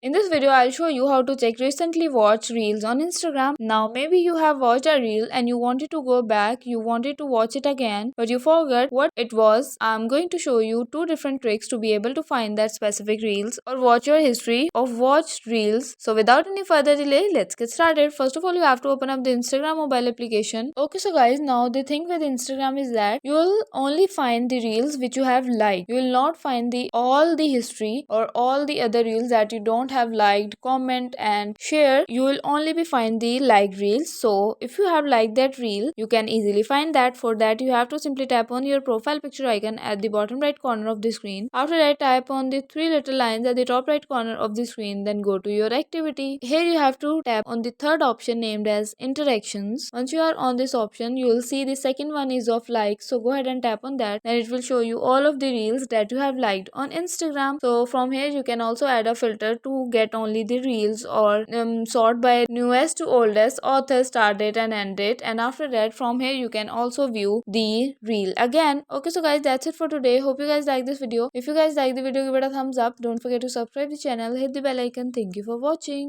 In this video, I'll show you how to check recently watched reels on Instagram. Now, maybe you have watched a reel and you wanted to go back, you wanted to watch it again, but you forgot what it was. I'm going to show you two different tricks to be able to find that specific reels or watch your history of watched reels. So, without any further delay, let's get started. First of all, you have to open up the Instagram mobile application. Okay, so guys, now the thing with Instagram is that you will only find the reels which you have liked. You will not find the all the history or all the other reels that you don't have liked, comment and share. You will only be find the liked reels. So if you have liked that reel, you can easily find that. For that, you have to simply tap on your profile picture icon at the bottom right corner of the screen. After that, type on the three little lines at the top right corner of the screen, then go to your activity. Here you have to tap on the third option named as interactions. Once you are on this option, you will see the second one is of likes, so go ahead and tap on that, and it will show you all of the reels that you have liked on Instagram. So from here you can also add a filter to get only the reels, or sort by newest to oldest, author, start date and end date. And after that, from here you can also view the reel again. Okay, so guys, that's it for today. Hope you guys like this video. If you guys like the video, give it a thumbs up. Don't forget to subscribe the channel, hit the bell icon. Thank you for watching.